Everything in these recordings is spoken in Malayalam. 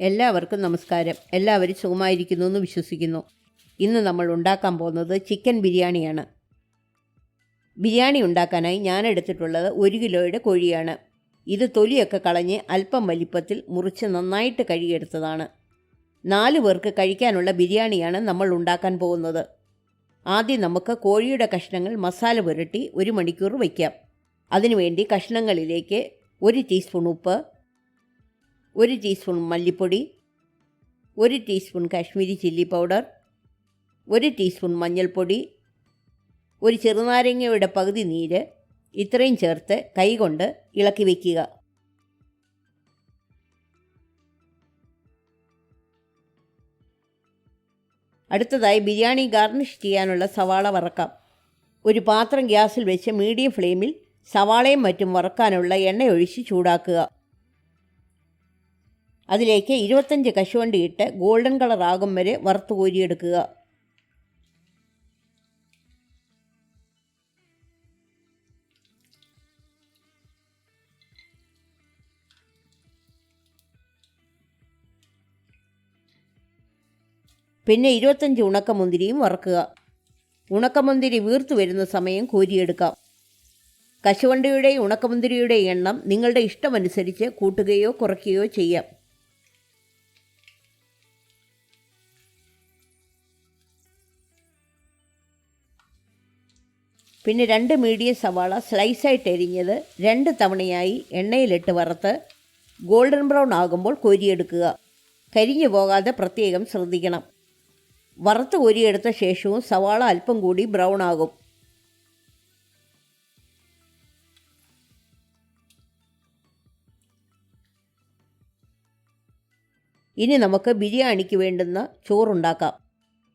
എല്ലാവർക്കും നമസ്കാരം. എല്ലാവരും സുഖമായിരിക്കുന്നു എന്ന് വിശ്വസിക്കുന്നു. ഇന്ന് നമ്മൾ ഉണ്ടാക്കാൻ പോകുന്നത് ചിക്കൻ ബിരിയാണിയാണ്. ബിരിയാണി ഉണ്ടാക്കാനായി ഞാൻ എടുത്തിട്ടുള്ളത് 1 കിലോയുടെ കോഴിയാണ്. ഇത് തൊലിയൊക്കെ കളഞ്ഞ് അല്പം വലിപ്പത്തിൽ മുറിച്ച് നന്നായിട്ട് കഴുകിയെടുത്തതാണ്. 4 പേർക്ക് കഴിക്കാനുള്ള ബിരിയാണിയാണ് നമ്മൾ ഉണ്ടാക്കാൻ പോകുന്നത്. ആദ്യം നമുക്ക് കോഴിയുടെ കഷ്ണങ്ങൾ മസാല പുരട്ടി 1 മണിക്കൂർ വയ്ക്കാം. അതിനുവേണ്ടി കഷ്ണങ്ങളിലേക്ക് 1 ടീസ്പൂൺ ഉപ്പ്, 1 ടീസ്പൂൺ മല്ലിപ്പൊടി, 1 teaspoon Kashmiri chilli powder, 1 teaspoon മഞ്ഞൾപ്പൊടി, 1 ചെറുനാരങ്ങയുടെ പകുതി നീര്, ഇത്രയും ചേർത്ത് കൈകൊണ്ട് ഇളക്കി വയ്ക്കുക. അടുത്തതായി ബിരിയാണി ഗാർണിഷ് ചെയ്യാനുള്ള സവാള വറക്കാം. ഒരു പാത്രം ഗ്യാസിൽ വെച്ച് മീഡിയം ഫ്ലെയിമിൽ സവാളയും മറ്റും വറക്കാനുള്ള എണ്ണയൊഴിച്ച് ചൂടാക്കുക. അതിലേക്ക് 25 കശുവണ്ടി ഇട്ട് ഗോൾഡൻ കളർ ആകും വരെ വറുത്ത് കോരിയെടുക്കുക. പിന്നെ 25 ഉണക്കമുന്തിരിയും വറക്കുക. ഉണക്കമുന്തിരി വീർത്തു വരുന്ന സമയം കോരിയെടുക്കാം. കശുവണ്ടിയുടെയും ഉണക്കമുന്തിരിയുടെയും എണ്ണം നിങ്ങളുടെ ഇഷ്ടമനുസരിച്ച് കൂട്ടുകയോ കുറയ്ക്കുകയോ ചെയ്യാം. പിന്നെ 2 മീഡിയം സവാള സ്ലൈസായിട്ട് എരിഞ്ഞത് 2 തവണയായി എണ്ണയിലിട്ട് വറുത്ത് ഗോൾഡൻ ബ്രൗൺ ആകുമ്പോൾ കോരിയെടുക്കുക. കരിഞ്ഞു പോകാതെ പ്രത്യേകം ശ്രദ്ധിക്കണം. വറുത്ത് കോരിയെടുത്ത ശേഷവും സവാള അല്പം കൂടി ബ്രൗൺ ആകും. ഇനി നമുക്ക് ബിരിയാണിക്ക് വേണ്ടുന്ന ചോറുണ്ടാക്കാം.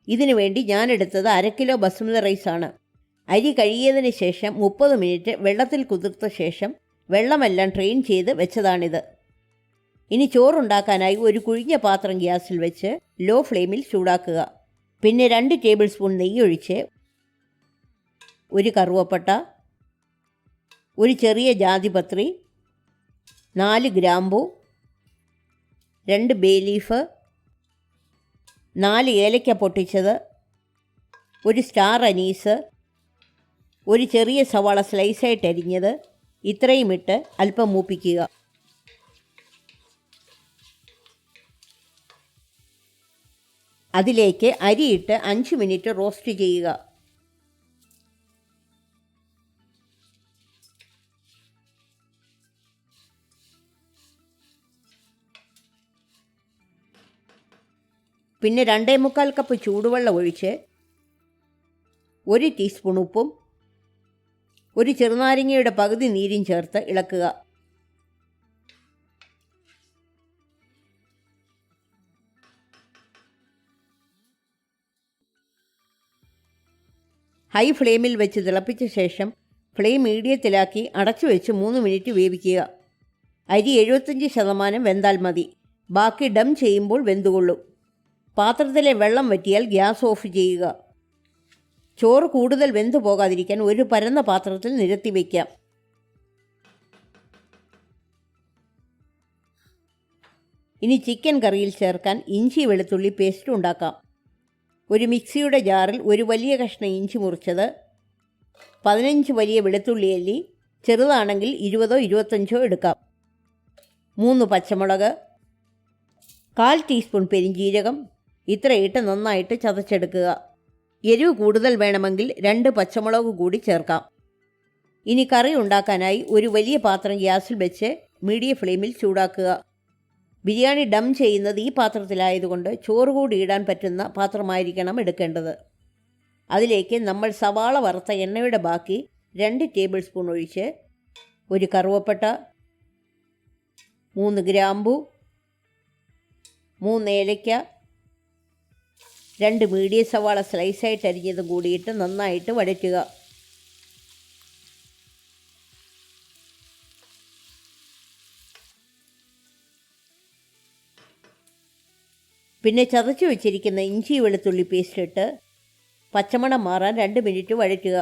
ഇതിനു വേണ്ടി ഞാനെടുത്തത് 1/2 കിലോ ബസുമതി റൈസാണ്. അരി കഴുകിയതിന് ശേഷം 30 മിനിറ്റ് വെള്ളത്തിൽ കുതിർത്ത ശേഷം വെള്ളമെല്ലാം ഡ്രെയിൻ ചെയ്ത് വെച്ചതാണിത്. ഇനി ചോറുണ്ടാക്കാനായി ഒരു കുഴിഞ്ഞ പാത്രം ഗ്യാസിൽ വെച്ച് ലോ ഫ്ലെയിമിൽ ചൂടാക്കുക. പിന്നെ 2 ടേബിൾ സ്പൂൺ നെയ്യ് ഒഴിച്ച് 1 കറുവപ്പട്ട, 1 ചെറിയ ജാതിപത്രി, 4 ഗ്രാമ്പൂ, 2 ബേ ലീഫ്, 4 ഏലക്ക പൊട്ടിച്ചത്, 1 സ്റ്റാർ അനീസ്, 1 ചെറിയ സവാള സ്ലൈസായിട്ട് അരിഞ്ഞത്, ഇത്രയും ഇട്ട് അല്പം മൂപ്പിക്കുക. അതിലേക്ക് അരിയിട്ട് 5 മിനിറ്റ് റോസ്റ്റ് ചെയ്യുക. പിന്നെ 2.25 കപ്പ് ചൂടുവെള്ളം ഒഴിച്ച് 1 ടീസ്പൂൺ ഉപ്പും 1 ചെറുനാരങ്ങയുടെ പകുതി നീരും ചേർത്ത് ഇളക്കുക. ഹൈ ഫ്ലെയിമിൽ വെച്ച് തിളപ്പിച്ച ശേഷം ഫ്ലെയിം മീഡിയത്തിലാക്കി അടച്ചു വെച്ച് 3 മിനിറ്റ് വേവിക്കുക. അരി 75% വെന്താൽ മതി. ബാക്കി ഡം ചെയ്യുമ്പോൾ വെന്തുകൊള്ളും. പാത്രത്തിലെ വെള്ളം വറ്റിയാൽ ഗ്യാസ് ഓഫ് ചെയ്യുക. ചോറ് കൂടുതൽ വെന്തു പോകാതിരിക്കാൻ ഒരു പരന്ന പാത്രത്തിൽ നിരത്തി വയ്ക്കാം. ഇനി ചിക്കൻ കറിയിൽ ചേർക്കാൻ ഇഞ്ചി വെളുത്തുള്ളി പേസ്റ്റ് ഉണ്ടാക്കാം. ഒരു മിക്സിയുടെ ജാറിൽ 1 വലിയ കഷ്ണം ഇഞ്ചി മുറിച്ചത്, 15 വലിയ വെളുത്തുള്ളി അല്ലി, ചെറുതാണെങ്കിൽ 20ഓ 25ഓ എടുക്കാം, 3 പച്ചമുളക്, 1/4 ടീസ്പൂൺ പെരിഞ്ജീരകം, ഇത്രയിട്ട് നന്നായിട്ട് ചതച്ചെടുക്കുക. എരിവ് കൂടുതൽ വേണമെങ്കിൽ 2 പച്ചമുളക് കൂടി ചേർക്കാം. ഇനി കറി ഉണ്ടാക്കാനായി ഒരു വലിയ പാത്രം ഗ്യാസിൽ വെച്ച് മീഡിയം ഫ്ലെയിമിൽ ചൂടാക്കുക. ബിരിയാണി ഡം ചെയ്യുന്നത് ഈ പാത്രത്തിലായതുകൊണ്ട് ചോറ് കൂടി ഇടാൻ പറ്റുന്ന പാത്രമായിരിക്കണം എടുക്കേണ്ടത്. അതിലേക്ക് നമ്മൾ സവാള വറുത്ത എണ്ണയുടെ ബാക്കി 2 ടേബിൾ സ്പൂൺ ഒഴിച്ച് 1 കറുവപ്പട്ട, 3 ഗ്രാമ്പൂ, 3 ഏലക്ക, 2 മീഡിയം സവാള സ്ലൈസായിട്ട് അരിഞ്ഞതും കൂടിയിട്ട് നന്നായിട്ട് വഴറ്റുക. പിന്നെ ചതച്ചു വെച്ചിരിക്കുന്ന ഇഞ്ചി വെളുത്തുള്ളി പേസ്റ്റ് ഇട്ട് പച്ചമണം മാറാൻ 2 മിനിറ്റ് വഴറ്റുക.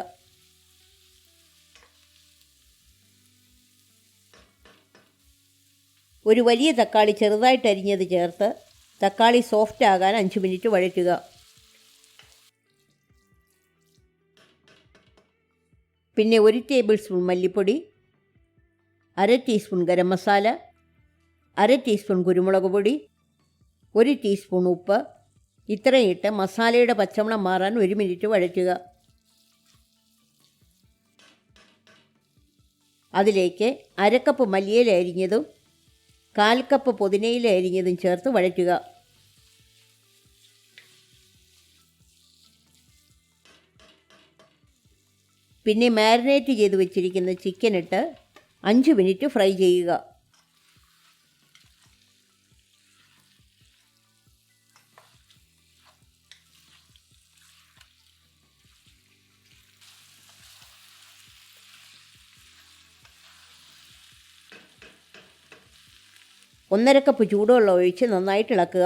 ഒരു വലിയ തക്കാളി ചെറുതായിട്ട് അരിഞ്ഞത് ചേർത്ത് തക്കാളി സോഫ്റ്റ് ആകാൻ 5 മിനിറ്റ് വഴറ്റുക. പിന്നെ 1 ടേബിൾ സ്പൂൺ മല്ലിപ്പൊടി, 1/2 ടീസ്പൂൺ ഗരം മസാല, 1/2 ടീസ്പൂൺ കുരുമുളക് പൊടി, 1 ടീസ്പൂൺ ഉപ്പ്, ഇത്രയും ഇട്ട് മസാലയുടെ പച്ചമണം മാറാൻ 1 മിനിറ്റ് വഴറ്റുക. അതിലേക്ക് 1/2 കപ്പ് മല്ലിയില അരിഞ്ഞതും 1/4 കപ്പ് പുതിനയില അരിഞ്ഞതും ചേർത്ത് വഴറ്റുക. പിന്നെ മാരിനേറ്റ് ചെയ്ത് വെച്ചിരിക്കുന്ന ചിക്കൻ ഇട്ട് 5 മിനിറ്റ് ഫ്രൈ ചെയ്യുക. ഒന്നര കപ്പ് ചൂടുവെള്ളം ഒഴിച്ച് നന്നായിട്ട് ഇളക്കുക.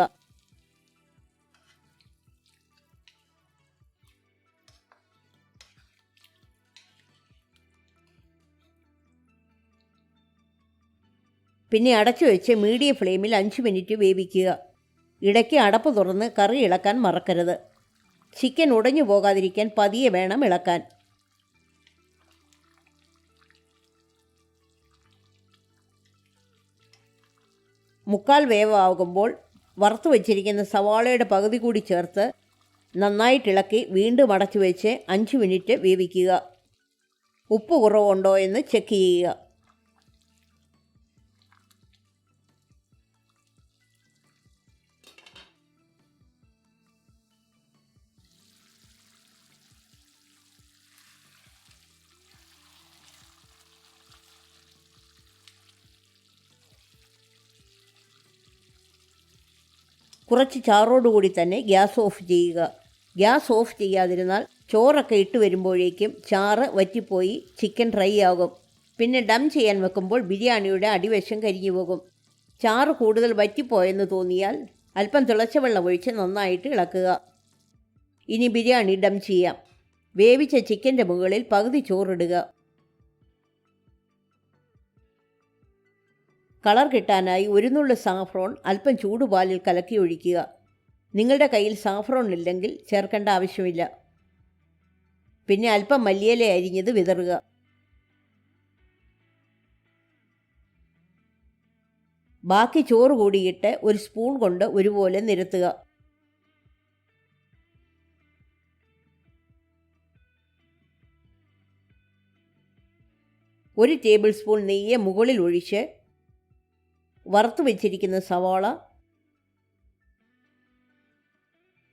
പിന്നെ അടച്ചു വെച്ച് മീഡിയം ഫ്ലെയിമിൽ 5 മിനിറ്റ് വേവിക്കുക. ഇടയ്ക്ക് അടപ്പ് തുറന്ന് കറി ഇളക്കാൻ മറക്കരുത്. ചിക്കൻ ഉടഞ്ഞു പോകാതിരിക്കാൻ പതിയെ വേണം ഇളക്കാൻ. മുക്കാൽ വേവാകുമ്പോൾ വറുത്ത് വച്ചിരിക്കുന്ന സവാളയുടെ പകുതി കൂടി ചേർത്ത് നന്നായിട്ടിളക്കി വീണ്ടും അടച്ചു വെച്ച് 5 മിനിറ്റ് വേവിക്കുക. ഉപ്പ് കുറവുണ്ടോ എന്ന് ചെക്ക് ചെയ്യുക. കുറച്ച് ചാറോടുകൂടി തന്നെ ഗ്യാസ് ഓഫ് ചെയ്യുക. ഗ്യാസ് ഓഫ് ചെയ്യാതിരുന്നാൽ ചോറൊക്കെ ഇട്ട് വരുമ്പോഴേക്കും ചാറ് വറ്റിപ്പോയി ചിക്കൻ ഡ്രൈ ആകും. പിന്നെ ഡം ചെയ്യാൻ വെക്കുമ്പോൾ ബിരിയാണിയുടെ അടിവശം കരിഞ്ഞു പോകും. ചാറ് കൂടുതൽ വറ്റിപ്പോയെന്ന് തോന്നിയാൽ അല്പം തിളച്ച വെള്ളം ഒഴിച്ച് നന്നായിട്ട് ഇളക്കുക. ഇനി ബിരിയാണി ഡം ചെയ്യാം. വേവിച്ച ചിക്കൻ്റെ മുകളിൽ പകുതി ചോറിടുക. കളർ കിട്ടാനായി 1 നുള്ള് സാഫ്രോൺ അല്പം ചൂടുപാലിൽ കലക്കി ഒഴിക്കുക. നിങ്ങളുടെ കയ്യിൽ സാഫ്രോൺ ഇല്ലെങ്കിൽ ചേർക്കേണ്ട ആവശ്യമില്ല. പിന്നെ അല്പം മല്ലിയില അരിഞ്ഞത് വിതറുക. ബാക്കി ചോറ് കൂടിയിട്ട് ഒരു സ്പൂൺ കൊണ്ട് ഒരുപോലെ നിരത്തുക. ഒരു ടേബിൾ സ്പൂൺ നെയ്യ് മുകളിൽ ഒഴിച്ച് വറുത്ത് വെച്ചിരിക്കുന്ന സവാള,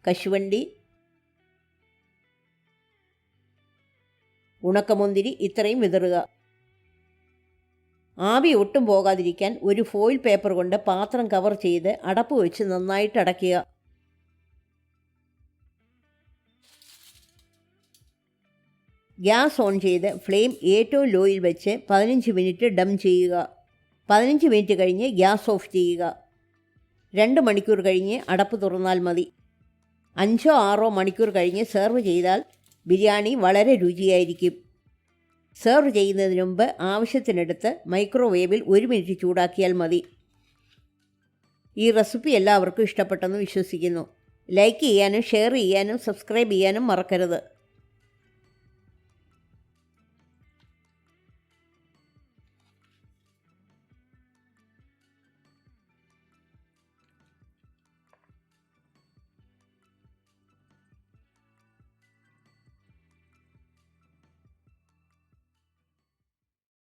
കശുവണ്ടി, ഉണക്കമുന്തിരി ഇത്രയും വിതറുക. ആവി ഒട്ടും പോകാതിരിക്കാൻ ഒരു ഫോയിൽ പേപ്പർ കൊണ്ട് പാത്രം കവർ ചെയ്ത് അടപ്പ് വെച്ച് നന്നായിട്ട് അടയ്ക്കുക. ഗ്യാസ് ഓൺ ചെയ്ത് ഫ്ലെയിം ഏറ്റവും ലോയിൽ വെച്ച് 15 മിനിറ്റ് ഡം ചെയ്യുക. 15 മിനിറ്റ് കഴിഞ്ഞ് ഗ്യാസ് ഓഫ് ചെയ്യുക. 2 മണിക്കൂർ കഴിഞ്ഞ് അടപ്പ് തുറന്നാൽ മതി. 5-6 മണിക്കൂർ കഴിഞ്ഞ് സെർവ് ചെയ്താൽ ബിരിയാണി വളരെ രുചിയായിരിക്കും. സെർവ് ചെയ്യുന്നതിന് മുമ്പ് ആവശ്യത്തിനെടുത്ത് മൈക്രോവേവിൽ 1 മിനിറ്റ് ചൂടാക്കിയാൽ മതി. ഈ റെസിപ്പി എല്ലാവർക്കും ഇഷ്ടപ്പെട്ടെന്ന് വിശ്വസിക്കുന്നു. ലൈക്ക് ചെയ്യാനും ഷെയർ ചെയ്യാനും സബ്സ്ക്രൈബ് ചെയ്യാനും മറക്കരുത്.